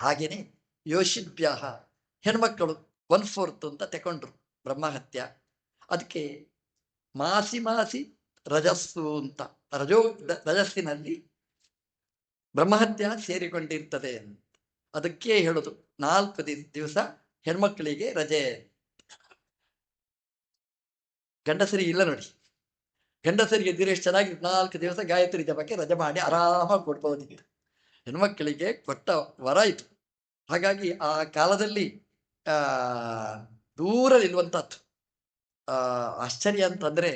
ಹಾಗೇನೆ ಯೋಷಿಭ್ಯಾಹ ಹೆಣ್ಮಕ್ಕಳು 1/4 ಅಂತ ತಗೊಂಡ್ರು ಬ್ರಹ್ಮಹತ್ಯ. ಅದಕ್ಕೆ ಮಾಸಿ ಮಾಸಿ ರಜಸ್ಸು ಅಂತ, ರಜಸ್ಸಿನಲ್ಲಿ ಬ್ರಹ್ಮಹತ್ಯ ಸೇರಿಕೊಂಡಿರ್ತದೆ ಅಂತ. ಅದಕ್ಕೆ ಹೇಳುದು 4 ದಿವಸ ಹೆಣ್ಮಕ್ಕಳಿಗೆ ರಜೆ. ಗಂಡಸರಿಗೆ ಇಲ್ಲ ನೋಡಿ. ಗಂಡಸರಿಗೆ ಇದ್ದರೆ ಎಷ್ಟು ಚೆನ್ನಾಗಿ 4 ದಿವಸ ಗಾಯತ್ರಿ ಜಪಕ್ಕೆ ರಜೆ ಮಾಡಿ ಆರಾಮಾಗಿ ಕೊಡ್ಬೋದಿತ್ತು. ಹೆಣ್ಮಕ್ಕಳಿಗೆ ಕೊಟ್ಟ ವರ ಇದು. ಹಾಗಾಗಿ ಆ ಕಾಲದಲ್ಲಿ ದೂರ ನಿಲ್ಲುವಂಥದ್ದು. ಆಶ್ಚರ್ಯ ಅಂತಂದ್ರೆ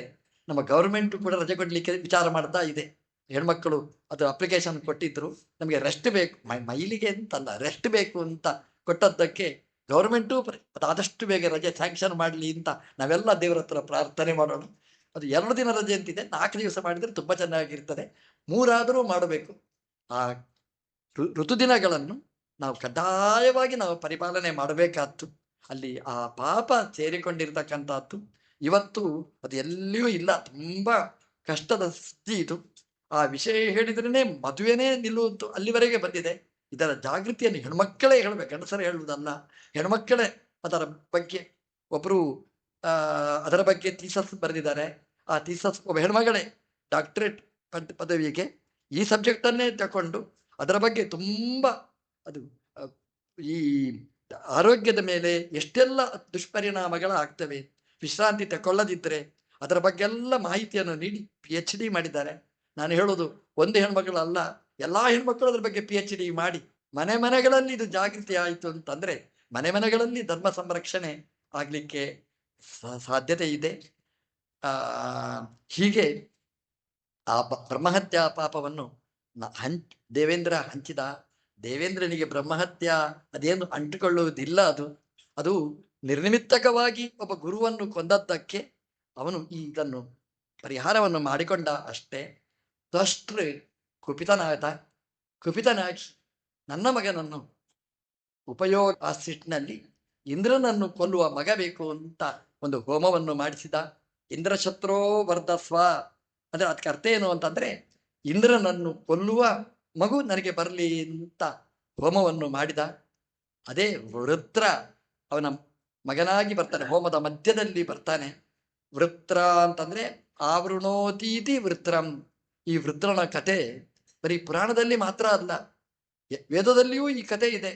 ನಮ್ಮ ಗೌರ್ಮೆಂಟ್ ಕೂಡ ರಜೆ ಕೊಡ್ಲಿಕ್ಕೆ ವಿಚಾರ ಮಾಡ್ತಾ ಇದೆ. ಹೆಣ್ಮಕ್ಕಳು ಅದು ಅಪ್ಲಿಕೇಶನ್ ಕೊಟ್ಟಿದ್ರು, ನಮಗೆ ರೆಸ್ಟ್ ಬೇಕು, ಮೈಲಿಗೆ ಅಂತಲ್ಲ, ರೆಸ್ಟ್ ಬೇಕು ಅಂತ ಕೊಟ್ಟದ್ದಕ್ಕೆ ಗೌರ್ಮೆಂಟು ಆದಷ್ಟು ಬೇಗ ರಜೆ ಸ್ಯಾಂಕ್ಷನ್ ಮಾಡಲಿ ಅಂತ ನಾವೆಲ್ಲ ದೇವರ ಹತ್ರ ಪ್ರಾರ್ಥನೆ ಮಾಡೋಣ. ಅದು 2 ದಿನ ರಜೆ ಅಂತಿದೆ, 4 ದಿವಸ ಮಾಡಿದರೆ ತುಂಬ ಚೆನ್ನಾಗಿರ್ತದೆ. 3 ಆದರೂ ಮಾಡಬೇಕು. ಆ ಋತುದಿನಗಳನ್ನು ನಾವು ಕಡ್ಡಾಯವಾಗಿ ನಾವು ಪರಿಪಾಲನೆ ಮಾಡಬೇಕಾದ್ದು. ಅಲ್ಲಿ ಆ ಪಾಪ ಸೇರಿಕೊಂಡಿರ್ತಕ್ಕಂಥದ್ದು ಇವತ್ತು ಅದು ಎಲ್ಲಿಯೂ ಇಲ್ಲ. ತುಂಬ ಕಷ್ಟದ ಸ್ಥಿತಿ ಇದು. ಆ ವಿಷಯ ಹೇಳಿದ್ರೇ ಮದುವೆನೇ ನಿಲ್ಲುವುದು ಅಲ್ಲಿವರೆಗೆ ಬಂದಿದೆ. ಇದರ ಜಾಗೃತಿಯನ್ನು ಹೆಣ್ಮಕ್ಕಳೇ ಹೇಳಬೇಕು, ಗಂಡಸರೇ ಹೇಳುವುದಲ್ಲ. ಹೆಣ್ಮಕ್ಕಳೇ ಅದರ ಬಗ್ಗೆ ಒಬ್ಬರು ಅದರ ಬಗ್ಗೆ ಥೀಸಸ್ ಬರೆದಿದ್ದಾರೆ. ಆ ಥೀಸಸ್ ಒಬ್ಬ ಹೆಣ್ಮಗಳೇ ಡಾಕ್ಟರೇಟ್ ಪದವಿಗೆ ಈ ಸಬ್ಜೆಕ್ಟನ್ನೇ ತಗೊಂಡು ಅದರ ಬಗ್ಗೆ ತುಂಬ ಅದು ಈ ಆರೋಗ್ಯದ ಮೇಲೆ ಎಷ್ಟೆಲ್ಲ ದುಷ್ಪರಿಣಾಮಗಳಾಗ್ತವೆ ವಿಶ್ರಾಂತಿ ತಗೊಳ್ಳದಿದ್ದರೆ ಅದರ ಬಗ್ಗೆ ಎಲ್ಲ ಮಾಹಿತಿಯನ್ನು ನೀಡಿ PhD ಮಾಡಿದ್ದಾರೆ. ನಾನು ಹೇಳೋದು ಒಂದು ಹೆಣ್ಮಗಳಲ್ಲ, ಎಲ್ಲ ಹೆಣ್ಮಕ್ಕಳು ಅದ್ರ ಬಗ್ಗೆ PhD ಮಾಡಿ ಮನೆ ಮನೆಗಳಲ್ಲಿ ಇದು ಜಾಗೃತಿ ಆಯಿತು ಅಂತಂದ್ರೆ ಮನೆ ಮನೆಗಳಲ್ಲಿ ಧರ್ಮ ಸಂರಕ್ಷಣೆ ಆಗ್ಲಿಕ್ಕೆ ಸಾಧ್ಯತೆ ಇದೆ. ಹೀಗೆ ಆ ಬ್ರಹ್ಮಹತ್ಯಾ ಪಾಪವನ್ನು ದೇವೇಂದ್ರ ಹಂಚಿದ. ದೇವೇಂದ್ರನಿಗೆ ಬ್ರಹ್ಮಹತ್ಯ ಅದೇನು ಅಂಟಿಕೊಳ್ಳುವುದಿಲ್ಲ. ಅದು ನಿರ್ನಿಮಿತ್ತಕವಾಗಿ ಒಬ್ಬ ಗುರುವನ್ನು ಕೊಂದದ್ದಕ್ಕೆ ಅವನು ಇದನ್ನು ಪರಿಹಾರವನ್ನು ಮಾಡಿಕೊಂಡ ಅಷ್ಟೇ. ತ್ವಷ್ಟೃ ಕುಪಿತನಾಗಿ ನನ್ನ ಮಗನನ್ನು ಉಪಯೋಗ ಆ ಸಿಟ್ಟಿನಲ್ಲಿ ಇಂದ್ರನನ್ನು ಕೊಲ್ಲುವ ಮಗ ಬೇಕು ಅಂತ ಒಂದು ಹೋಮವನ್ನು ಮಾಡಿಸಿದ. ಇಂದ್ರಶತ್ರೋ ವರ್ಧಸ್ವ ಅಂದ್ರೆ ಅದಕ್ಕೆ ಅರ್ಥ ಏನು ಅಂತಂದ್ರೆ ಇಂದ್ರನನ್ನು ಕೊಲ್ಲುವ ಮಗು ನನಗೆ ಬರಲಿ ಅಂತ ಹೋಮವನ್ನು ಮಾಡಿದ. ಅದೇ ವೃತ್ರ ಅವನ ಮಗನಾಗಿ ಬರ್ತಾನೆ, ಹೋಮದ ಮಧ್ಯದಲ್ಲಿ ಬರ್ತಾನೆ. ವೃತ್ರ ಅಂತಂದ್ರೆ ಆವೃಣೋತೀತಿ ವೃತ್ರಂ. ಈ ವೃತ್ರನ ಕತೆ ಬರೀ ಪುರಾಣದಲ್ಲಿ ಮಾತ್ರ ಅಲ್ಲ, ವೇದದಲ್ಲಿಯೂ ಈ ಕತೆ ಇದೆ.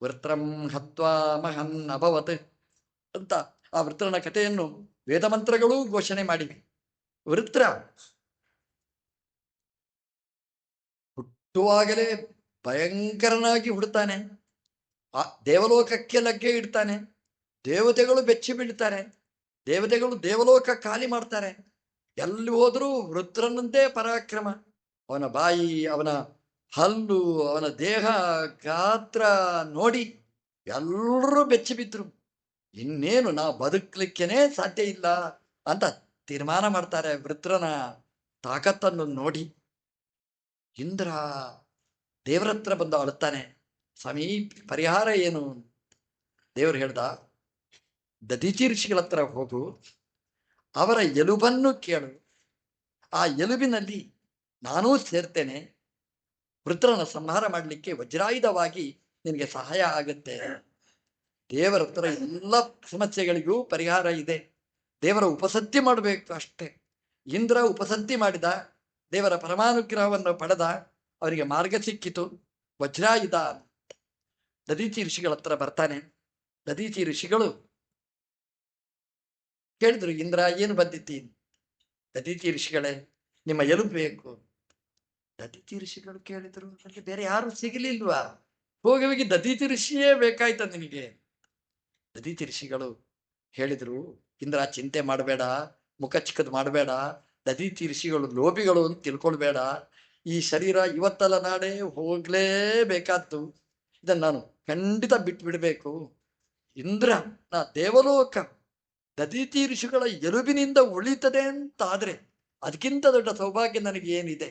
ವೃತ್ರಂ ಹತ್ವಾ ಮಹನ್ ಅಭವತ್ ಅಂತ ಆ ವೃತ್ರನ ಕಥೆಯನ್ನು ವೇದ ಮಂತ್ರಗಳೂ ಘೋಷಣೆ ಮಾಡಿವೆ. ವೃತ್ರ ಹುಟ್ಟುವಾಗಲೇ ಭಯಂಕರನಾಗಿ ಹುಡ್ತಾನೆ. ಆ ದೇವಲೋಕಕ್ಕೆ ಲಗ್ಗೆ ಇಡ್ತಾನೆ. ದೇವತೆಗಳು ಬೆಚ್ಚಿ ಬೀಳ್ತಾರೆ. ದೇವತೆಗಳು ದೇವಲೋಕ ಖಾಲಿ ಮಾಡ್ತಾರೆ. ಎಲ್ಲಿ ಹೋದರೂ ವೃತ್ರನಂತೆ ಪರಾಕ್ರಮ. ಅವನ ಬಾಯಿ, ಅವನ ಹಲ್ಲು, ಅವನ ದೇಹ ಗಾತ್ರ ನೋಡಿ ಎಲ್ಲರೂ ಬೆಚ್ಚಿ ಬಿದ್ರು. ಇನ್ನೇನು ನಾವು ಬದುಕಲಿಕ್ಕೇನೆ ಸಾಧ್ಯ ಇಲ್ಲ ಅಂತ ತೀರ್ಮಾನ ಮಾಡ್ತಾರೆ ವೃತ್ರನ ತಾಕತ್ತನ್ನು ನೋಡಿ. ಇಂದ್ರ ದೇವರ ಹತ್ರ ಬಂದು ಅಳುತ್ತಾನೆ, ಸ್ವಾಮಿ ಪರಿಹಾರ ಏನು? ದೇವರು ಹೇಳ್ದ, ದಧೀಚಿ ಋಷಿಗಳ ಹತ್ರ ಹೋಗು, ಅವರ ಎಲುಬನ್ನು ಕೇಳು, ಆ ಎಲುಬಿನಲ್ಲಿ ನಾನೂ ಸೇರ್ತೇನೆ, ವೃತ್ರನ ಸಂಹಾರ ಮಾಡಲಿಕ್ಕೆ ವಜ್ರಾಯುಧವಾಗಿ ನಿನಗೆ ಸಹಾಯ ಆಗುತ್ತೆ. ದೇವರ ಹತ್ರ ಎಲ್ಲ ಸಮಸ್ಯೆಗಳಿಗೂ ಪರಿಹಾರ ಇದೆ. ದೇವರ ಉಪಸತ್ತಿ ಮಾಡಬೇಕು ಅಷ್ಟೇ. ಇಂದ್ರ ಉಪಸತ್ತಿ ಮಾಡಿದ, ದೇವರ ಪರಮಾನುಗ್ರಹವನ್ನು ಪಡೆದ, ಅವರಿಗೆ ಮಾರ್ಗ ಸಿಕ್ಕಿತು. ವಜ್ರಾಯುಧ. ದಧೀಚಿ ಋಷಿಗಳ ಹತ್ರ ಬರ್ತಾನೆ. ದಧೀಚಿ ಋಷಿಗಳು ಕೇಳಿದ್ರು, ಇಂದ್ರ ಏನು ಬಂದಿತ್ತಿ? ದಧೀಚಿ ಋಷಿಗಳೇ, ನಿಮ್ಮ ಎಲುಬು ಬೇಕು. ದಧೀಚಿ ಋಷಿಗಳು ಕೇಳಿದ್ರು, ನನಗೆ ಬೇರೆ ಯಾರು ಸಿಗಲಿಲ್ವಾ? ಹೋಗಿ ದಧೀಚಿ ಋಷಿಯೇ ಬೇಕಾಯ್ತ ನಿನಗೆ. ದಧೀಚಿ ಋಷಿಗಳು ಹೇಳಿದ್ರು, ಇಂದ್ರ ಚಿಂತೆ ಮಾಡಬೇಡ, ಮುಖ ಚಿಕ್ಕದು ಮಾಡಬೇಡ. ದಧೀಚಿ ಋಷಿಗಳು ಲೋಭಿಗಳು ಅಂತ ತಿಳ್ಕೊಳ್ಬೇಡ. ಈ ಶರೀರ ಇವತ್ತಲ್ಲ ನಾಳೆ ಹೋಗ್ಲೇಬೇಕಾದ್ದು. ಇದನ್ನು ನಾನು ಖಂಡಿತ ಬಿಟ್ಟು ಬಿಡಬೇಕು. ಇಂದ್ರ ನಾ ದೇವಲೋಕ ದಧೀಚಿ ಋಷಿಗಳ ಎಲುಬಿನಿಂದ ಉಳಿತದೆ ಅಂತಾದ್ರೆ ಅದಕ್ಕಿಂತ ದೊಡ್ಡ ಸೌಭಾಗ್ಯ ನನಗೆ ಏನಿದೆ?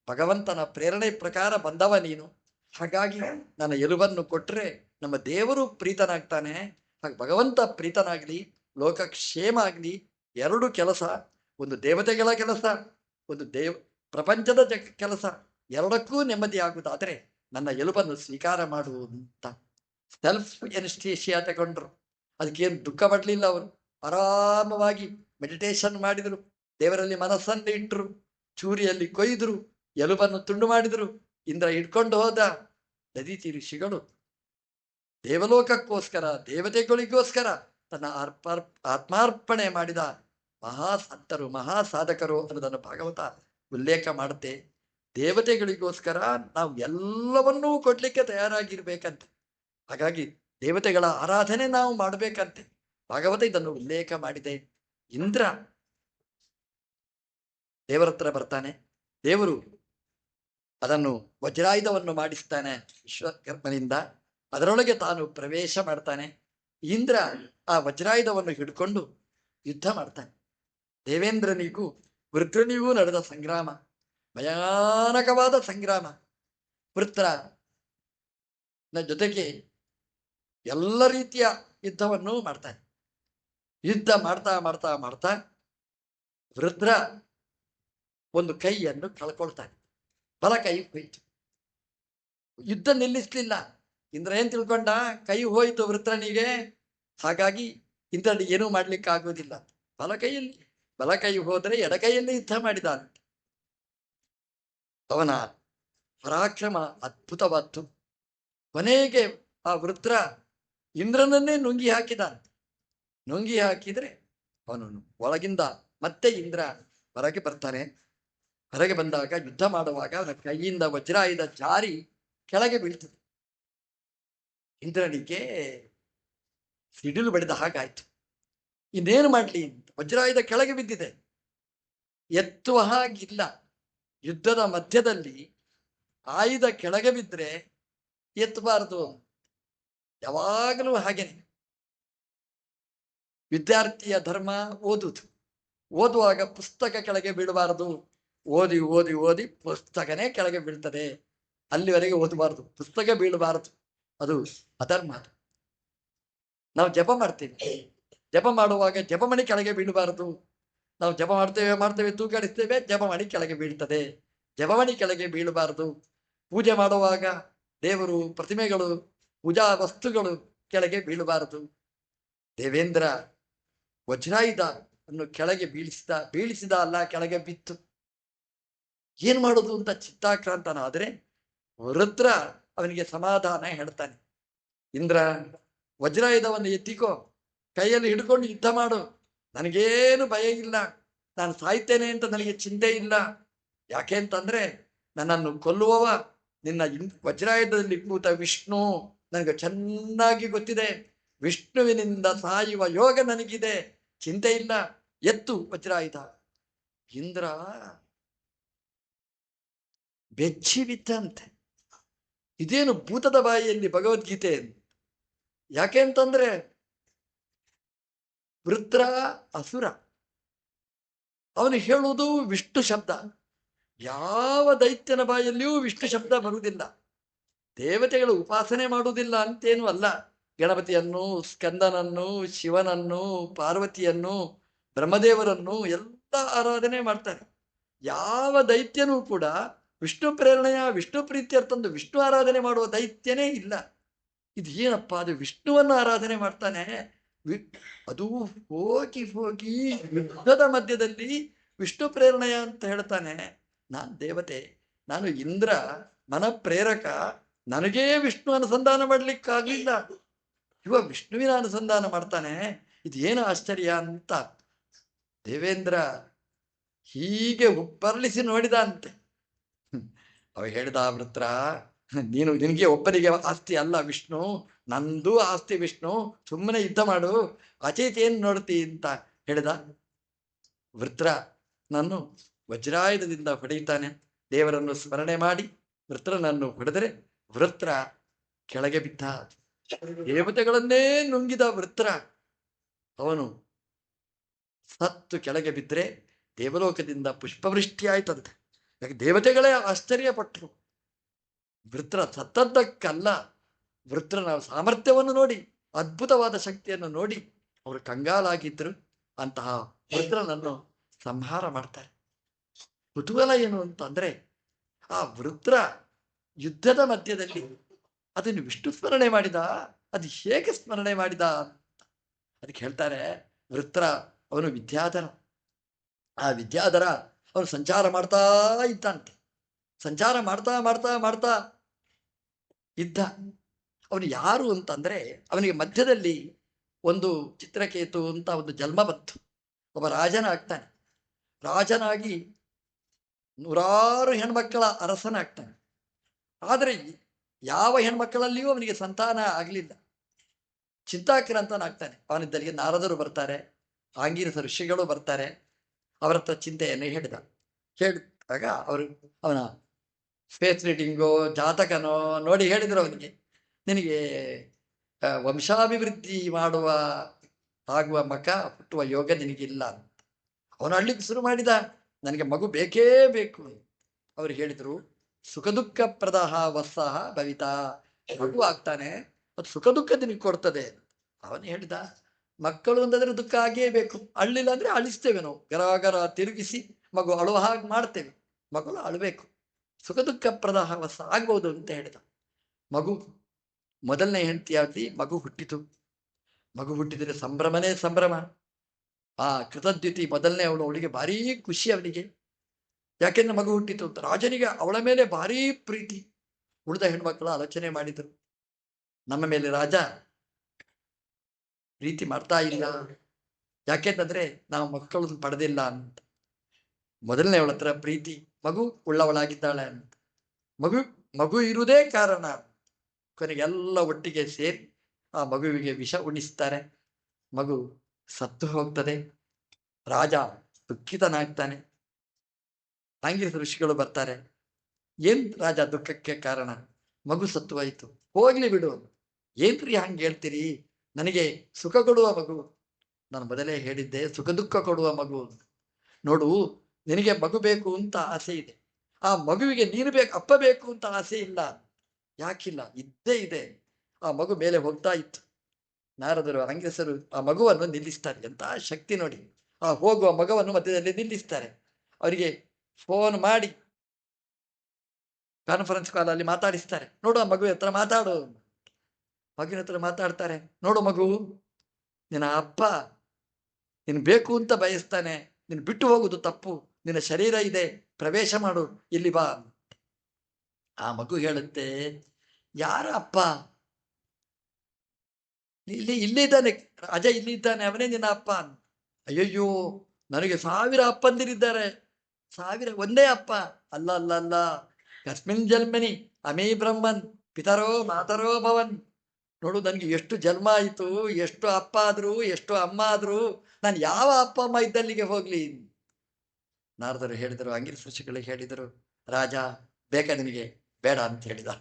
ಭಗವಂತನ ಪ್ರೇರಣೆ ಪ್ರಕಾರ ಬಂದವ ನೀನು. ಹಾಗಾಗಿ ನನ್ನ ಎಲುಬನ್ನು ಕೊಟ್ಟರೆ ನಮ್ಮ ದೇವರು ಪ್ರೀತನಾಗ್ತಾನೆ. ಹಾಗೆ ಭಗವಂತ ಪ್ರೀತನಾಗ್ಲಿ, ಲೋಕಕ್ಷೇಮ ಆಗ್ಲಿ. 2 ಕೆಲಸ, ಒಂದು ದೇವತೆಗಳ ಕೆಲಸ, ಒಂದು ಪ್ರಪಂಚದ ಕೆಲಸ, 2ಕ್ಕೂ ನೆಮ್ಮದಿ ಆಗುವುದಾದರೆ ನನ್ನ ಎಲುಬನ್ನು ಸ್ವೀಕಾರ ಮಾಡು ಅಂತ ಸೆಲ್ಫ್ ಎನಿಸ್ಟೇಷಿಯಾ ತಗೊಂಡ್ರು. ಅದಕ್ಕೇನು ದುಃಖ ಪಡ್ಲಿಲ್ಲ ಅವರು. ಆರಾಮವಾಗಿ ಮೆಡಿಟೇಷನ್ ಮಾಡಿದರು, ದೇವರಲ್ಲಿ ಮನಸ್ಸನ್ನು ಇಟ್ಟರು, ಚೂರಿಯಲ್ಲಿ ಕೊಯ್ದರು, ಎಲುಬನ್ನು ತುಂಡು ಮಾಡಿದರು. ಇಂದ್ರ ಹಿಡ್ಕೊಂಡು ಹೋದ. ದದೀತಿ ಋಷಿಗಳು ದೇವಲೋಕಕ್ಕೋಸ್ಕರ, ದೇವತೆಗಳಿಗೋಸ್ಕರ ತನ್ನ ಆತ್ಮಾರ್ಪಣೆ ಮಾಡಿದ ಮಹಾಸಂತರು, ಮಹಾಸಾಧಕರು ಅನ್ನೋದನ್ನು ಭಾಗವತ ಉಲ್ಲೇಖ ಮಾಡುತ್ತೆ. ದೇವತೆಗಳಿಗೋಸ್ಕರ ನಾವು ಎಲ್ಲವನ್ನೂ ಕೊಡ್ಲಿಕ್ಕೆ ತಯಾರಾಗಿರ್ಬೇಕಂತೆ. ಹಾಗಾಗಿ ದೇವತೆಗಳ ಆರಾಧನೆ ನಾವು ಮಾಡಬೇಕಂತೆ. ಭಾಗವತ ಇದನ್ನು ಉಲ್ಲೇಖ ಮಾಡಿದೆ. ಇಂದ್ರ ದೇವರ ಹತ್ರ ಬರ್ತಾನೆ. ದೇವರು ಅದನ್ನು ವಜ್ರಾಯುಧವನ್ನು ಮಾಡಿಸ್ತಾನೆ ವಿಶ್ವಕರ್ಮನಿಂದ. ಅದರೊಳಗೆ ತಾನು ಪ್ರವೇಶ ಮಾಡ್ತಾನೆ. ಇಂದ್ರ ಆ ವಜ್ರಾಯುಧವನ್ನು ಹಿಡ್ಕೊಂಡು ಯುದ್ಧ ಮಾಡ್ತಾನೆ. ದೇವೇಂದ್ರನಿಗೂ ವೃತ್ರನಿಗೂ ನಡೆದ ಸಂಗ್ರಾಮ, ಭಯಾನಕವಾದ ಸಂಗ್ರಾಮ. ವೃತ್ರನ ಜೊತೆಗೆ ಎಲ್ಲ ರೀತಿಯ ಯುದ್ಧವನ್ನು ಮಾಡ್ತಾನೆ. ಯುದ್ಧ ಮಾಡ್ತಾ ಮಾಡ್ತಾ ಮಾಡ್ತಾ ವೃತ್ರ ಒಂದು ಕೈಯನ್ನು ಕಳ್ಕೊಳ್ತಾನೆ. ಬಲ ಕೈ ಹೋಯ್ತು. ಯುದ್ಧ ನಿಲ್ಲಿಸ್ಲಿಲ್ಲ. ಇಂದ್ರ ಏನ್ ತಿಳ್ಕೊಂಡ, ಕೈ ಹೋಯ್ತು ವೃತ್ರನಿಗೆ, ಹಾಗಾಗಿ ಇಂದ್ರನಿಗೆ ಏನೂ ಮಾಡ್ಲಿಕ್ಕೆ ಆಗೋದಿಲ್ಲ. ಬಲ ಕೈ ಹೋದರೆ ಎಡಕೈಯಲ್ಲಿ ಯುದ್ಧ ಮಾಡಿದಾನೆ. ಅವನ ಪರಾಕ್ರಮ ಅದ್ಭುತವಾದ್ದು. ಕೊನೆಗೆ ಆ ವೃತ್ರ ಇಂದ್ರನನ್ನೇ ನುಂಗಿ ಹಾಕಿದಾನೆ. ನುಂಗಿ ಹಾಕಿದ್ರೆ ಅವನನ್ನು ಒಳಗಿಂದ ಮತ್ತೆ ಇಂದ್ರ ಹೊರಗೆ ಬರ್ತಾನೆ. ಹೊರಗೆ ಬಂದಾಗ ಯುದ್ಧ ಮಾಡುವಾಗ ಅವನ ಕೈಯಿಂದ ವಜ್ರಾಯುಧ ಜಾರಿ ಕೆಳಗೆ ಬೀಳ್ತದೆ. ಇಂದ್ರನಿಗೆ ಸಿಡಿಲು ಬಡಿದ ಹಾಗಾಯ್ತು. ಇನ್ನೇನು ಮಾಡ್ಲಿ ಅಂತ ವಜ್ರಾಯುಧ ಕೆಳಗೆ ಬಿದ್ದಿದೆ, ಎತ್ತುವ ಹಾಗಿಲ್ಲ. ಯುದ್ಧದ ಮಧ್ಯದಲ್ಲಿ ಆಯುಧ ಕೆಳಗೆ ಬಿದ್ದರೆ ಎತ್ತಬಾರದು. ಯಾವಾಗಲೂ ಹಾಗೇನೆ ವಿದ್ಯಾರ್ಥಿಯ ಧರ್ಮ ಓದುವುದು. ಓದುವಾಗ ಪುಸ್ತಕ ಕೆಳಗೆ ಬೀಳಬಾರದು. ಓದಿ ಓದಿ ಓದಿ ಪುಸ್ತಕನೇ ಕೆಳಗೆ ಬೀಳ್ತದೆ. ಅಲ್ಲಿವರೆಗೆ ಓದಬಾರದು, ಪುಸ್ತಕ ಬೀಳಬಾರದು. ಅದು ಅಧರ್ಮ. ನಾವು ಜಪ ಮಾಡ್ತೀವಿ, ಜಪ ಮಾಡುವಾಗ ಜಪಮಣಿ ಕೆಳಗೆ ಬೀಳಬಾರದು. ನಾವು ಜಪ ಮಾಡ್ತೇವೆ ತೂಗಾಡಿಸ್ತೇವೆ, ಜಪಮಣಿ ಕೆಳಗೆ ಬೀಳ್ತದೆ. ಜಪಮಣಿ ಕೆಳಗೆ ಬೀಳಬಾರದು. ಪೂಜೆ ಮಾಡುವಾಗ ದೇವರು, ಪ್ರತಿಮೆಗಳು, ಪೂಜಾ ವಸ್ತುಗಳು ಕೆಳಗೆ ಬೀಳಬಾರದು. ದೇವೇಂದ್ರ ವಜ್ರಾಯುಧ ಅನ್ನು ಕೆಳಗೆ ಬೀಳಿಸಿದ ಅಲ್ಲ, ಕೆಳಗೆ ಬಿತ್ತು. ಏನ್ ಮಾಡೋದು ಅಂತ ಚಿತ್ತಾಕ್ರಾಂತನಾದ್ರೆ ವೃತ್ರ ಅವನಿಗೆ ಸಮಾಧಾನ ಹೇಳ್ತಾನೆ. ಇಂದ್ರ, ವಜ್ರಾಯುಧವನ್ನು ಎತ್ತಿಕೋ, ಕೈಯಲ್ಲಿ ಹಿಡ್ಕೊಂಡು ಯುದ್ಧ ಮಾಡು. ನನಗೇನು ಭಯ ಇಲ್ಲ, ನಾನು ಸಾಯ್ತೇನೆ ಅಂತ ನನಗೆ ಚಿಂತೆ ಇಲ್ಲ. ಯಾಕೆ ಅಂತಂದ್ರೆ ನನ್ನನ್ನು ಕೊಲ್ಲುವವ ನಿನ್ನ ವಜ್ರಾಯುಧದಲ್ಲಿ ಕೂತ ವಿಷ್ಣು. ನನಗೆ ಚೆನ್ನಾಗಿ ಗೊತ್ತಿದೆ, ವಿಷ್ಣುವಿನಿಂದ ಸಾಯುವ ಯೋಗ ನನಗಿದೆ, ಚಿಂತೆ ಇಲ್ಲ, ಎತ್ತು ವಜ್ರಾಯುಧ. ಇಂದ್ರ ಬೆಚ್ಚಿ ಬಿತ್ತಂತೆ. ಇದೇನು ಭೂತದ ಬಾಯಿಯಲ್ಲಿ ಭಗವದ್ಗೀತೆ? ಯಾಕೆ ಅಂತಂದ್ರೆ ವೃತ್ರ ಅಸುರ, ಅವನು ಹೇಳುವುದು ವಿಷ್ಣು ಶಬ್ದ. ಯಾವ ದೈತ್ಯನ ಬಾಯಲ್ಲಿಯೂ ವಿಷ್ಣು ಶಬ್ದ ಬರುವುದಿಲ್ಲ. ದೇವತೆಗಳು ಉಪಾಸನೆ ಮಾಡುವುದಿಲ್ಲ ಅಂತೇನು ಅಲ್ಲ. ಗಣಪತಿಯನ್ನು, ಸ್ಕಂದನನ್ನು, ಶಿವನನ್ನು, ಪಾರ್ವತಿಯನ್ನು, ಬ್ರಹ್ಮದೇವರನ್ನು ಎಲ್ಲ ಆರಾಧನೆ ಮಾಡ್ತಾರೆ. ಯಾವ ದೈತ್ಯನೂ ಕೂಡ ವಿಷ್ಣು ಪ್ರೇರಣೆಯ, ವಿಷ್ಣು ಪ್ರೀತ್ಯರ್ಥಂದು ವಿಷ್ಣು ಆರಾಧನೆ ಮಾಡುವ ದೈತ್ಯನೇ ಇಲ್ಲ. ಇದು ಏನಪ್ಪ, ಅದು ವಿಷ್ಣುವನ್ನು ಆರಾಧನೆ ಮಾಡ್ತಾನೆ. ಅದು ಹೋಗಿ ಹೋಗಿ ಯುದ್ಧದ ಮಧ್ಯದಲ್ಲಿ ವಿಷ್ಣು ಪ್ರೇರಣೆಯ ಅಂತ ಹೇಳ್ತಾನೆ. ನಾನು ದೇವತೆ, ನಾನು ಇಂದ್ರ, ಮನ ಪ್ರೇರಕ, ನನಗೇ ವಿಷ್ಣು ಅನುಸಂಧಾನ ಮಾಡ್ಲಿಕ್ಕಾಗಲಿಲ್ಲ, ಇವ ವಿಷ್ಣುವಿನ ಅನುಸಂಧಾನ ಮಾಡ್ತಾನೆ. ಇದೇನು ಆಶ್ಚರ್ಯ ಅಂತ ದೇವೇಂದ್ರ ಹೀಗೆ ಉಪ್ಪರ್ಲಿಸಿ ನೋಡಿದ ಅಂತೆ. ಅವ ಹೇಳಿದ, ವೃತ್ರ, ನಿನಗೆ ಒಬ್ಬರಿಗೆ ಆಸ್ತಿ ಅಲ್ಲ ವಿಷ್ಣು, ನಂದು ಆಸ್ತಿ ವಿಷ್ಣು, ಸುಮ್ಮನೆ ಯುದ್ಧ ಮಾಡು, ಅಚೇತ ಏನ್ ನೋಡ್ತಿ ಅಂತ ಹೇಳಿದ. ವೃತ್ರ ನಾನು ವಜ್ರಾಯುಧದಿಂದ ಹೊಡೆಯುತ್ತಾನೆ. ದೇವರನ್ನು ಸ್ಮರಣೆ ಮಾಡಿ ವೃತ್ರನನ್ನು ಹೊಡೆದರೆ ವೃತ್ರ ಕೆಳಗೆ ಬಿದ್ದ. ದೇವತೆಗಳನ್ನೇ ನುಂಗಿದ ವೃತ್ರ ಅವನು ಸತ್ತು ಕೆಳಗೆ ಬಿದ್ದರೆ ದೇವಲೋಕದಿಂದ ಪುಷ್ಪವೃಷ್ಟಿ ಆಯ್ತಂತೆ. ಯಾಕೆ ದೇವತೆಗಳೇ ಆಶ್ಚರ್ಯಪಟ್ಟರು. ವೃತ್ರ ಸತ್ತದ್ದಕ್ಕಲ್ಲ, ವೃತ್ರನ ಸಾಮರ್ಥ್ಯವನ್ನು ನೋಡಿ, ಅದ್ಭುತವಾದ ಶಕ್ತಿಯನ್ನು ನೋಡಿ ಅವರು ಕಂಗಾಲಾಗಿದ್ದರು. ಅಂತಹ ವೃತ್ರನನ್ನು ಸಂಹಾರ ಮಾಡ್ತಾರೆ. ಕುತೂಹಲ ಏನು ಅಂತಂದ್ರೆ, ಆ ವೃತ್ರ ಯುದ್ಧದ ಮಧ್ಯದಲ್ಲಿ ಅದನ್ನು ವಿಷ್ಣು ಸ್ಮರಣೆ ಮಾಡಿದ, ಅದು ಹೇಗೆ ಸ್ಮರಣೆ ಮಾಡಿದ? ಅದಕ್ಕೆ ಹೇಳ್ತಾರೆ, ವೃತ್ರ ಅವನು ವಿದ್ಯಾಧರ. ಆ ವಿದ್ಯಾಧರ ಅವನು ಸಂಚಾರ ಮಾಡ್ತಾ ಇದ್ದಂತೆ. ಸಂಚಾರ ಮಾಡ್ತಾ ಮಾಡ್ತಾ ಮಾಡ್ತಾ ಇದ್ದ. ಅವನು ಯಾರು ಅಂತಂದ್ರೆ, ಅವನಿಗೆ ಮಧ್ಯದಲ್ಲಿ ಒಂದು ಚಿತ್ರಕೇತು ಅಂತ ಒಂದು ಜನ್ಮ ಬಂತು. ಒಬ್ಬ ರಾಜನಾಗ್ತಾನೆ. ರಾಜನಾಗಿ ನೂರಾರು ಹೆಣ್ಮಕ್ಕಳ ಅರಸನಾಗ್ತಾನೆ. ಆದರೆ ಯಾವ ಹೆಣ್ಮಕ್ಕಳಲ್ಲಿಯೂ ಅವನಿಗೆ ಸಂತಾನ ಆಗಲಿಲ್ಲ. ಚಿಂತಾಕ್ರಾಂತನಾಗ್ತಾನೆ. ಅವನಿದ್ದಲ್ಲಿಗೆ ನಾರದರು ಬರ್ತಾರೆ, ಆಂಗೀರಸ ಋಷಿಗಳು ಬರ್ತಾರೆ. ಅವರ ಹತ್ರ ಚಿಂತೆಯನ್ನು ಹೇಳಿದಾಗ ಅವನ ಫೇಸ್ ರೀಡಿಂಗೋ ಜಾತಕನೋ ನೋಡಿ ಹೇಳಿದರು ಅವನಿಗೆ, ನಿನಗೆ ವಂಶಾಭಿವೃದ್ಧಿ ಆಗುವ ಮಕ ಹುಟ್ಟುವ ಯೋಗ ನಿನಗಿಲ್ಲ ಅಂತ. ಅವನು ಅಳ್ಳಿಕ್ಕೆ ಶುರು ಮಾಡಿದ, ನನಗೆ ಮಗು ಬೇಕೇ ಬೇಕು. ಅವರು ಹೇಳಿದರು, ಸುಖ ದುಃಖ ಪ್ರದಹ ವತ್ಸಹ ಭವಿತಾ, ಮಗು ಆಗ್ತಾನೆ, ಅದು ಸುಖ ದುಃಖ ನಿನಗೆ ಕೊಡ್ತದೆ. ಅವನು ಹೇಳಿದ, ಮಕ್ಕಳು ಅಂತಂದ್ರೆ ದುಃಖ ಆಗೇ ಬೇಕು, ಅಳ್ಳಿಲ್ಲ ಅಂದ್ರೆ ಅಳಿಸ್ತೇವೆ ನಾವು, ಗರ ತಿರುಗಿಸಿ ಮಗು ಅಳುವ ಹಾಗೆ ಮಾಡ್ತೇವೆ. ಮಗಳು ಅಳಬೇಕು, ಸುಖ ದುಃಖ ಪ್ರದಹ ವತ್ಸ ಆಗ್ಬೋದು ಅಂತ ಹೇಳಿದ. ಮಗು ಮೊದಲನೇ ಹೆಂಡತಿಯಾಗಿ ಮಗು ಹುಟ್ಟಿತು. ಮಗು ಹುಟ್ಟಿದರೆ ಸಂಭ್ರಮನೇ ಸಂಭ್ರಮ. ಆ ಕೃತದ್ಯುತಿ ಮೊದಲನೇ ಅವಳಿಗೆ ಭಾರೀ ಖುಷಿ ಅವನಿಗೆ. ಯಾಕೆಂದ್ರೆ ಮಗು ಹುಟ್ಟಿತು ಅಂತ. ರಾಜನಿಗೆ ಅವಳ ಮೇಲೆ ಭಾರೀ ಪ್ರೀತಿ. ಉಳಿದ ಹೆಣ್ಮಕ್ಳು ಆಲೋಚನೆ ಮಾಡಿದರು, ನಮ್ಮ ಮೇಲೆ ರಾಜ ಪ್ರೀತಿ ಮಾಡ್ತಾ ಇಲ್ಲ, ಯಾಕೆಂತಂದ್ರೆ ನಾವು ಮಕ್ಕಳನ್ನು ಪಡೆದಿಲ್ಲ ಅಂತ. ಮೊದಲನೇ ಅವಳ ಹತ್ರ ಪ್ರೀತಿ, ಮಗು ಉಳ್ಳವಳಾಗಿದ್ದಾಳೆ ಅಂತ. ಮಗು ಇರುವುದೇ ಕಾರಣ. ಕೊನೆಗೆಲ್ಲ ಒಟ್ಟಿಗೆ ಸೇರಿ ಆ ಮಗುವಿಗೆ ವಿಷ ಉಣಿಸ್ತಾರೆ. ಮಗು ಸತ್ತು ಹೋಗ್ತದೆ. ರಾಜ ದುಃಖಿತನಾಗ್ತಾನೆ. ಆಂಗಿರಸ ಋಷಿಗಳು ಬರ್ತಾರೆ. ಏನ್ ರಾಜ ದುಃಖಕ್ಕೆ ಕಾರಣ? ಮಗು ಸತ್ತು ಹೋಯ್ತು. ಹೋಗ್ಲಿ ಬಿಡು. ಏನ್ರಿ ಹಂಗೆ ಹೇಳ್ತೀರಿ? ನನಗೆ ಸುಖ ಕೊಡುವ ಮಗು. ನಾನು ಮೊದಲೇ ಹೇಳಿದ್ದೆ, ಸುಖ ದುಃಖ ಕೊಡುವ ಮಗು. ನೋಡು, ನಿನಗೆ ಮಗು ಬೇಕು ಅಂತ ಆಸೆ ಇದೆ, ಆ ಮಗುವಿಗೆ ನೀನು ಅಪ್ಪ ಬೇಕು ಅಂತ ಆಸೆ ಇಲ್ಲ. ಯಾಕಿಲ್ಲ? ಇದ್ದೇ ಇದೆ. ಆ ಮಗು ಮೇಲೆ ಹೋಗ್ತಾ ಇತ್ತು. ನಾರದರು ಅಂಗಸರು ಆ ಮಗುವನ್ನು ನಿಲ್ಲಿಸ್ತಾರೆ. ಎಂತ ಶಕ್ತಿ ನೋಡಿ! ಆ ಹೋಗುವ ಮಗುವನ್ನು ಮಧ್ಯದಲ್ಲಿ ನಿಲ್ಲಿಸ್ತಾರೆ. ಅವರಿಗೆ ಫೋನ್ ಮಾಡಿ ಕಾನ್ಫರೆನ್ಸ್ ಕಾಲಲ್ಲಿ ಮಾತಾಡಿಸ್ತಾರೆ. ನೋಡು, ಆ ಮಗು ಹತ್ರ ಮಾತಾಡು. ಮಗುವಿನ ಹತ್ರ ಮಾತಾಡ್ತಾರೆ. ನೋಡು ಮಗು, ನಿನ್ನ ಅಪ್ಪ ನೀನು ಬೇಕು ಅಂತ ಬಯಸ್ತಾನೆ, ನೀನು ಬಿಟ್ಟು ಹೋಗುದು ತಪ್ಪು, ನಿನ್ನ ಶರೀರ ಇದೆ, ಪ್ರವೇಶ ಮಾಡು, ಇಲ್ಲಿ ಬಾ. ಆ ಮಗು ಹೇಳುತ್ತೆ, ಯಾರ ಅಪ್ಪ? ಇಲ್ಲಿದ್ದಾನೆ ರಾಜ, ಇಲ್ಲಿದ್ದಾನೆ, ಅವನೇ ನಿನ್ನ ಅಪ್ಪ. ಅಯ್ಯಯ್ಯೋ, ನನಗೆ 1000 ಅಪ್ಪಂದಿರಿದ್ದಾರೆ. 1000 ಒಂದೇ ಅಪ್ಪ? ಅಲ್ಲ ಅಲ್ಲ ಅಲ್ಲ, ಕಸ್ಮಿನ್ ಜನ್ಮನಿ ಅಮೇ ಬ್ರಹ್ಮನ್ ಪಿತರೋ ಮಾತರೋ ಭವನ್. ನೋಡು, ನನಗೆ ಎಷ್ಟು ಜನ್ಮ ಆಯಿತು, ಎಷ್ಟು ಅಪ್ಪ ಆದ್ರು, ಎಷ್ಟು ಅಮ್ಮ ಆದ್ರು, ನಾನು ಯಾವ ಅಪ್ಪ ಅಮ್ಮ ಇದ್ದಲ್ಲಿಗೆ ಹೋಗ್ಲಿ? ನಾರದರು ಹೇಳಿದರು, ಅಂಗಿರ ಋಷಿಗಳಿಗೆ ಹೇಳಿದರು, ರಾಜ ಬೇಕಾ ನಿನಗೆ? ಬೇಡ ಅಂತ ಹೇಳಿದ.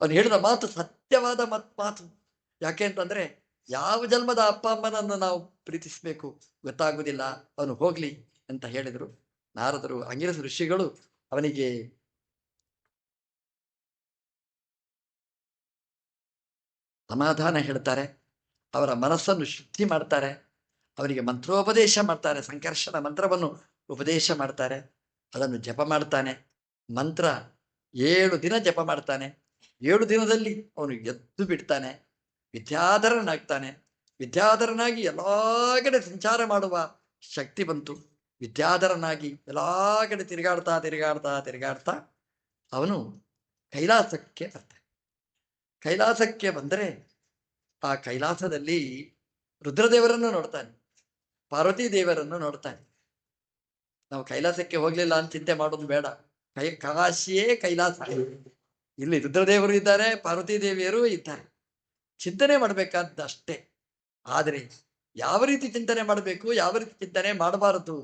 ಅವನು ಹೇಳಿದ ಮಾತು ಸತ್ಯವಾದ ಮಾತು. ಯಾಕೆ ಅಂತಂದ್ರೆ, ಯಾವ ಜನ್ಮದ ಅಪ್ಪ ಅಮ್ಮನನ್ನು ನಾವು ಪ್ರೀತಿಸ್ಬೇಕು ಗೊತ್ತಾಗುವುದಿಲ್ಲ, ಅವನು ಹೋಗ್ಲಿ ಅಂತ ಹೇಳಿದರು. ನಾರದರು ಅಂಗಿರಸ ಋಷಿಗಳು ಅವನಿಗೆ ಸಮಾಧಾನ ಹೇಳ್ತಾರೆ. ಅವರ ಮನಸ್ಸನ್ನು ಶುದ್ಧಿ ಮಾಡ್ತಾರೆ. ಅವನಿಗೆ ಮಂತ್ರೋಪದೇಶ ಮಾಡ್ತಾರೆ. ಸಂಕರ್ಷಣ ಮಂತ್ರವನ್ನು ಉಪದೇಶ ಮಾಡ್ತಾರೆ. ಅದನ್ನು ಜಪ ಮಾಡ್ತಾನೆ. ಮಂತ್ರ 7 ದಿನ ಜಪ ಮಾಡ್ತಾನೆ. 7 ದಿನದಲ್ಲಿ ಅವನು ಎದ್ದು ಬಿಡ್ತಾನೆ. ವಿದ್ಯಾಧರನಾಗ್ತಾನೆ. ವಿದ್ಯಾಧರನಾಗಿ ಎಲ್ಲಾ ಕಡೆ ಸಂಚಾರ ಮಾಡುವ ಶಕ್ತಿ ಬಂತು. ವಿದ್ಯಾಧರನಾಗಿ ಎಲ್ಲಾ ಕಡೆ ತಿರುಗಾಡ್ತಾ ತಿರುಗಾಡ್ತಾ ತಿರುಗಾಡ್ತಾ ಅವನು ಕೈಲಾಸಕ್ಕೆ ಬರ್ತಾನೆ. ಕೈಲಾಸಕ್ಕೆ ಬಂದರೆ ಆ ಕೈಲಾಸದಲ್ಲಿ ರುದ್ರದೇವರನ್ನು ನೋಡ್ತಾನೆ, ಪಾರ್ವತೀ ದೇವರನ್ನು ನೋಡ್ತಾನೆ. ನಾವು ಕೈಲಾಸಕ್ಕೆ ಹೋಗ್ಲಿಲ್ಲ ಅಂತ ಚಿಂತೆ ಮಾಡೋದು ಬೇಡ. ಕಾಶಿಯೇ ಕೈಲಾಸ. ಇಲ್ಲಿ ರುದ್ರದೇವರು ಇದ್ದಾರೆ, ಪಾರ್ವತೀ ದೇವಿಯರು ಇದ್ದಾರೆ. ಚಿಂತನೆ ಮಾಡಬೇಕಾದ ಅಷ್ಟೇ. ಆದರೆ ಯಾವ ರೀತಿ ಚಿಂತನೆ ಮಾಡಬೇಕು, ಯಾವ ರೀತಿ ಚಿಂತನೆ ಮಾಡಬಾರದು,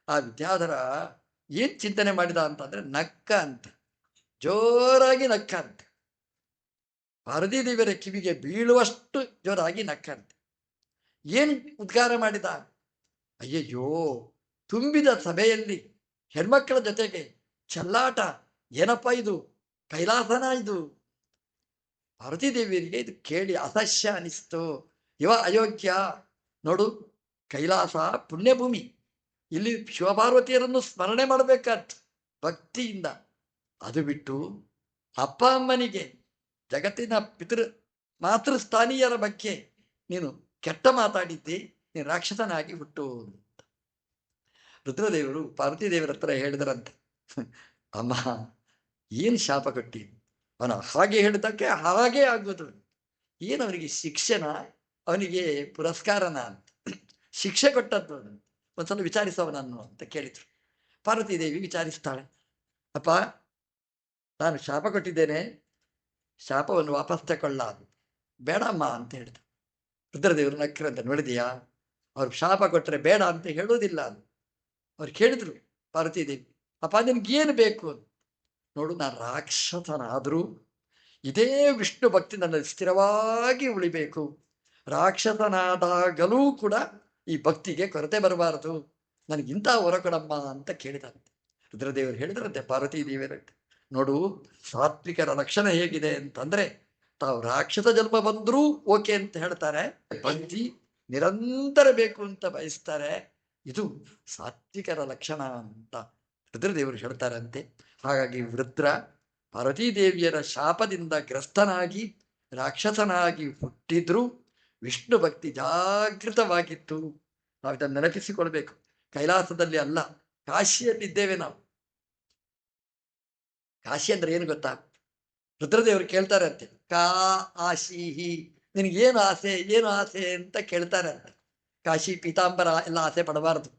ಆ ವಿದ್ಯಾಧರ ಏನ್ ಚಿಂತನೆ ಮಾಡಿದ ಅಂತಂದ್ರೆ, ನಕ್ಕ ಅಂತ, ಜೋರಾಗಿ ನಕ್ಕ ಅಂತ. ಪಾರ್ವತೀ ದೇವಿಯರ ಕಿವಿಗೆ ಬೀಳುವಷ್ಟು ಜೋರಾಗಿ ನಕ್ಕಂತೆ. ಏನು ಉದ್ಗಾರ ಮಾಡಿದ? ಅಯ್ಯಯ್ಯೋ, ತುಂಬಿದ ಸಭೆಯಲ್ಲಿ ಹೆಣ್ಮಕ್ಕಳ ಜೊತೆಗೆ ಚೆಲ್ಲಾಟ, ಏನಪ್ಪ ಇದು? ಕೈಲಾಸನ ಇದು? ಪಾರ್ವತೀ ದೇವಿಯರಿಗೆ ಇದು ಕೇಳಿ ಅಸಹ್ಯ ಅನಿಸ್ತು. ಅಯೋಗ್ಯ, ನೋಡು, ಕೈಲಾಸ ಪುಣ್ಯಭೂಮಿ, ಇಲ್ಲಿ ಶಿವಪಾರ್ವತಿಯರನ್ನು ಸ್ಮರಣೆ ಮಾಡಬೇಕಾದ ಭಕ್ತಿಯಿಂದ. ಅದು ಬಿಟ್ಟು ಅಪ್ಪ ಅಮ್ಮನಿಗೆ, ಜಗತ್ತಿನ ಮಾತೃಸ್ಥಾನೀಯರ ಬಗ್ಗೆ ನೀನು ಕೆಟ್ಟ ಮಾತಾಡಿದ್ದಿ, ನೀನು ರಾಕ್ಷಸನಾಗಿ ಹುಟ್ಟು. ರುದ್ರದೇವರು ಪಾರ್ವತಿ ದೇವರ ಹತ್ರ ಹೇಳಿದರಂತೆ, ಅಮ್ಮ ಏನು ಶಾಪ ಕೊಟ್ಟಿ, ಅವನ ಹಾಗೆ ಹೇಳಿದ್ದಕ್ಕೆ ಹಾಗೆ ಆಗೋದು, ಏನು ಅವನಿಗೆ ಶಿಕ್ಷೆನ, ಅವನಿಗೆ ಪುರಸ್ಕಾರನ ಅಂತ, ಶಿಕ್ಷೆ ಕೊಟ್ಟದ್ದು ಒಂದ್ಸಲ ವಿಚಾರಿಸವನನ್ನು ಅಂತ ಕೇಳಿದ್ರು. ಪಾರ್ವತಿ ದೇವಿ ವಿಚಾರಿಸ್ತಾಳೆ, ಅಪ್ಪ ನಾನು ಶಾಪ ಕೊಟ್ಟಿದ್ದೇನೆ, ಶಾಪವನ್ನು ವಾಪಸ್ ತಗೊಳ್ಳ, ಬೇಡಮ್ಮ ಅಂತ ಹೇಳಿದ್ರು. ರುದ್ರದೇವರು ನಕ್ರಂತೆ, ನೋಡಿದೆಯಾ ಅವ್ರು ಶಾಪ ಕೊಟ್ಟರೆ ಬೇಡ ಅಂತ ಹೇಳೋದಿಲ್ಲ. ಅವ್ರು ಕೇಳಿದ್ರು ಪಾರ್ವತಿ ದೇವಿ, ಅಪ್ಪ ನಿನ್ಗೇನು ಬೇಕು? ನೋಡು, ನಾನು ರಾಕ್ಷಸನಾದರೂ ಇದೇ ವಿಷ್ಣು ಭಕ್ತಿ ನನ್ನಲ್ಲಿ ಸ್ಥಿರವಾಗಿ ಉಳಿಬೇಕು, ರಾಕ್ಷಸನಾದಾಗಲೂ ಕೂಡ ಈ ಭಕ್ತಿಗೆ ಕೊರತೆ ಬರಬಾರದು, ನನಗಿಂತ ಹೊರ ಕೊಡಮ್ಮ ಅಂತ ಕೇಳಿದಂತೆ. ರುದ್ರದೇವರು ಹೇಳಿದ್ರಂತೆ ಪಾರ್ವತಿ ದೇವಿಯರಂತೆ, ನೋಡು ಸಾತ್ವಿಕರ ಲಕ್ಷಣ ಹೇಗಿದೆ ಅಂತಂದ್ರೆ, ತಾವು ರಾಕ್ಷಸ ಜನ್ಮ ಬಂದ್ರೂ ಓಕೆ ಅಂತ ಹೇಳ್ತಾರೆ, ಭಕ್ತಿ ನಿರಂತರ ಬೇಕು ಅಂತ ಬಯಸ್ತಾರೆ, ಇದು ಸಾತ್ವಿಕರ ಲಕ್ಷಣ ಅಂತ ರುದ್ರದೇವರು ಹೇಳ್ತಾರಂತೆ. ಹಾಗಾಗಿ ವೃತ್ರ ಪಾರ್ವತೀ ದೇವಿಯರ ಶಾಪದಿಂದ ಗ್ರಸ್ತನಾಗಿ ರಾಕ್ಷಸನಾಗಿ ಹುಟ್ಟಿದ್ರು ವಿಷ್ಣು ಭಕ್ತಿ ಜಾಗೃತವಾಗಿತ್ತು. ನಾವು ಇದನ್ನು ನೆನಪಿಸಿಕೊಳ್ಬೇಕು. ಕೈಲಾಸದಲ್ಲಿ ಅಲ್ಲ, ಕಾಶಿಯಲ್ಲಿದ್ದೇವೆ ನಾವು. ಕಾಶಿ ಅಂದ್ರೆ ಏನು ಗೊತ್ತಾ? ರುದ್ರದೇವರು ಕೇಳ್ತಾರೆ ಅಂತೆ, ಕಾ ಆಶಿಹಿ, ನಿನಗೇನು ಆಸೆ, ಏನು ಆಸೆ ಅಂತ ಕೇಳ್ತಾರೆ ಅಂತೆ. ಕಾಶಿ ಪೀತಾಂಬರ ಎಲ್ಲ ಆಸೆ ಪಡಬಾರದು.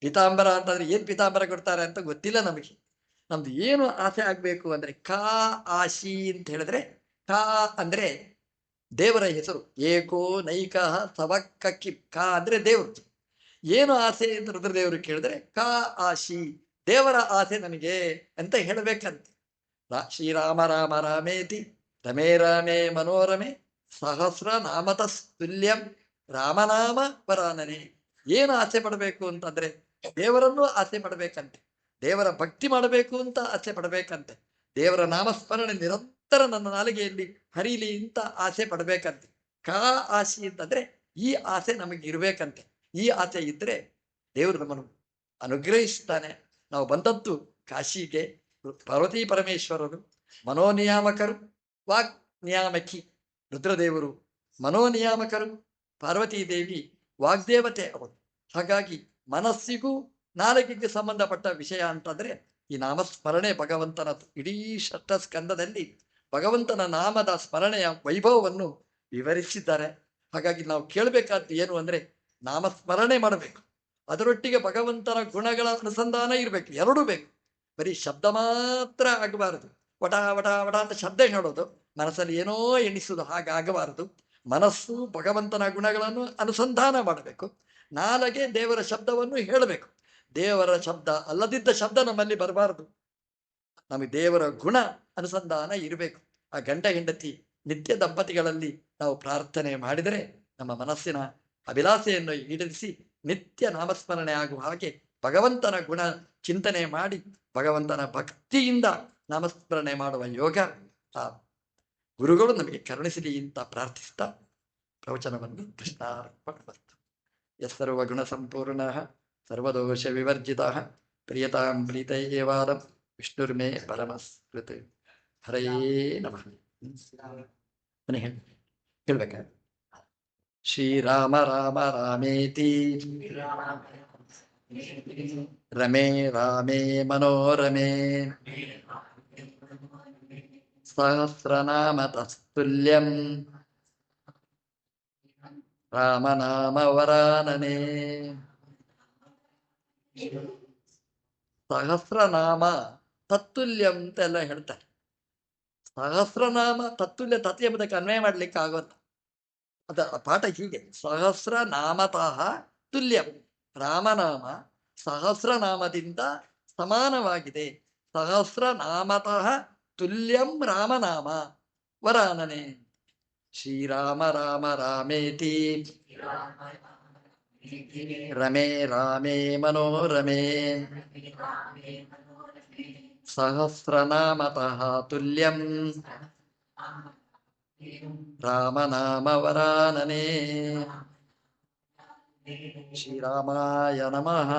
ಪೀತಾಂಬರ ಅಂತಂದ್ರೆ ಏನ್ ಪೀತಾಂಬರ ಕೊಡ್ತಾರೆ ಅಂತ ಗೊತ್ತಿಲ್ಲ ನಮಗೆ. ನಮ್ದು ಏನು ಆಸೆ ಆಗ್ಬೇಕು ಅಂದ್ರೆ ಕಾ ಆಶಿ ಅಂತ ಹೇಳಿದ್ರೆ, ಕಾ ಅಂದ್ರೆ ದೇವರ ಹೆಸರು, ಏಕೋ ನೈಕ ಸವಕ್ಕಿ, ಕಾ ಅಂದ್ರೆ ದೇವರು. ಏನು ಆಸೆ ಅಂತ ರುದ್ರದೇವರು ಕೇಳಿದ್ರೆ ಕಾ ಆಶಿ, ದೇವರ ಆಸೆ ನನಗೆ ಅಂತ ಹೇಳಬೇಕಂತೆ. ಶ್ರೀರಾಮ ರಾಮ ರಾಮೇತಿ ರಮೇ ರಾಮೇ ಮನೋರಮೆ ಸಹಸ್ರ ನಾಮತಸ್ತುಲ್ಯಂ ರಾಮನಾಮ ವರಾನನೆ. ಏನು ಆಸೆ ಪಡಬೇಕು ಅಂತಂದ್ರೆ ದೇವರನ್ನು ಆಸೆ ಪಡಬೇಕಂತೆ, ದೇವರ ಭಕ್ತಿ ಮಾಡಬೇಕು ಅಂತ ಆಸೆ ಪಡಬೇಕಂತೆ, ದೇವರ ನಾಮಸ್ಮರಣೆ ನಿರಂತರ ನನ್ನ ನಾಲಿಗೆಯಲ್ಲಿ ಹರಿಲಿ ಅಂತ ಆಸೆ ಪಡಬೇಕಂತೆ. ಕಾ ಆಶಿ ಅಂತಂದ್ರೆ ಈ ಆಸೆ ನಮಗೆ ಇರ್ಬೇಕಂತೆ. ಈ ಆಸೆ ಇದ್ರೆ ದೇವರು ನಮ್ಮನ್ನು ಅನುಗ್ರಹಿಸ್ತಾನೆ. ನಾವು ಬಂದದ್ದು ಕಾಶಿಗೆ, ಪಾರ್ವತೀ ಪರಮೇಶ್ವರರು ಮನೋನಿಯಾಮಕರು, ವಾಕ್ ನಿಯಾಮಕಿ. ರುದ್ರದೇವರು ಮನೋನಿಯಾಮಕರು, ಪಾರ್ವತೀ ದೇವಿ ವಾಗ್ದೇವತೆ ಅವರು. ಹಾಗಾಗಿ ಮನಸ್ಸಿಗೂ ನಾಲಿಗೆಗೆ ಸಂಬಂಧಪಟ್ಟ ವಿಷಯ ಅಂತಂದ್ರೆ ಈ ನಾಮಸ್ಮರಣೆ ಭಗವಂತನದು. ಇಡೀ ಷಷ್ಠ ಸ್ಕಂದದಲ್ಲಿ ಭಗವಂತನ ನಾಮದ ಸ್ಮರಣೆಯ ವೈಭವವನ್ನು ವಿವರಿಸಿದ್ದಾರೆ. ಹಾಗಾಗಿ ನಾವು ಕೇಳಬೇಕಾದ್ದು ಏನು ಅಂದ್ರೆ ನಾಮಸ್ಮರಣೆ ಮಾಡಬೇಕು, ಅದರೊಟ್ಟಿಗೆ ಭಗವಂತನ ಗುಣಗಳ ಅನುಸಂಧಾನ ಇರಬೇಕು, ಎರಡೂ ಬೇಕು. ಬರೀ ಶಬ್ದ ಮಾತ್ರ ಆಗಬಾರದು. ವಟ ವಟ ವಟ ಅಂತ ಶಬ್ದ ಹೇಳೋದು, ಮನಸ್ಸಲ್ಲಿ ಏನೋ ಎಣಿಸುವುದು, ಹಾಗಾಗಬಾರದು. ಮನಸ್ಸು ಭಗವಂತನ ಗುಣಗಳನ್ನು ಅನುಸಂಧಾನ ಮಾಡಬೇಕು, ನಾಲಗೆ ದೇವರ ಶಬ್ದವನ್ನು ಹೇಳಬೇಕು. ದೇವರ ಶಬ್ದ ಅಲ್ಲದಿದ್ದ ಶಬ್ದ ನಮ್ಮಲ್ಲಿ ಬರಬಾರದು. ನಮಗೆ ದೇವರ ಗುಣ ಅನುಸಂಧಾನ ಇರಬೇಕು. ಆ ಗಂಡ ಹೆಂಡತಿ ನಿತ್ಯ ದಂಪತಿಗಳಲ್ಲಿ ನಾವು ಪ್ರಾರ್ಥನೆ ಮಾಡಿದರೆ ನಮ್ಮ ಮನಸ್ಸಿನ ಅಭಿಲಾಷೆಯನ್ನು ಈಡೇರಿಸಿ ನಿತ್ಯ ನಾಮಸ್ಮರಣೆ ಆಗುವ ಹಾಗೆ ಭಗವಂತನ ಗುಣ ಚಿಂತನೆ ಮಾಡಿ ಭಗವಂತನ ಭಕ್ತಿಯಿಂದ ನಾಮಸ್ಮರಣೆ ಮಾಡುವ ಯೋಗ ಆ ಗುರುಗಳು ನಮಗೆ ಕರುಣಿಸಲಿ ಅಂತ ಪ್ರಾರ್ಥಿಸ್ತಾ ಪ್ರವಚನವನ್ನು ಕೃಷ್ಣಾರ್ಪಣಮಸ್ತು. ಯಸ್ಸರ್ವ ಗುಣ ಸಂಪೂರ್ಣ ಸರ್ವದೋಷ ವಿವರ್ಜಿತ ಪ್ರಿಯತಾಂ ಪ್ರೀತೈವಾದಂ ವಿಷ್ಣುರ್ಮೇ ಪರಮಸ್ಕೃತ. ಹರೇ ನಮಃ. ಹೇಳ್ಬೇಕ? ಶ್ರೀರಾಮ ರಾಮ ರಾಮೇತಿ ರಮೇ ರಾಮೇ ಮನೋರಮೇ ಸಹಸ್ರನಾಮ ತಸ್ತುಲ್ಯಂ ರಾಮನಾಮ ವರಾನನೆ. ಸಹಸ್ರನಾಮ ತತ್ತುಲ್ಯಂ ಅಂತೆಲ್ಲ ಹೇಳ್ತಾರೆ. ಸಹಸ್ರನಾಮ ತತ್ತುಲ್ಯ, ತತ್ ಎಂಬುದಕ್ಕೆ ಅನ್ವಯ ಮಾಡ್ಲಿಕ್ಕೆ ಆಗೋಲ್ಲ. ಅದ ಪಾಠ ಹೀಗೆ: ಸಹಸ್ರನಾಮತಃ ತುಲ್ಯಂ, ರಾಮನಾಮ ಸಹಸ್ರನಾಮದಿಂದ ಸಮಾನವಾಗಿದೆ. ಸಹಸ್ರನಾಮತಃ ತುಲ್ಯಂ ರಾಮನಾಮ ವರಾನನೆ. ಶ್ರೀರಾಮ ರಾಮ ರಾಮೇತಿ ರಮೇ ರಾಮೇ ಮನೋರಮೇ ಸಹಸ್ರನಾಮತಃ ತುಲ್ಯಂ ರಾಮನಾಮ ವರಾನನೆ. ಶ್ರೀರಾಮಾಯ ನಮಃ.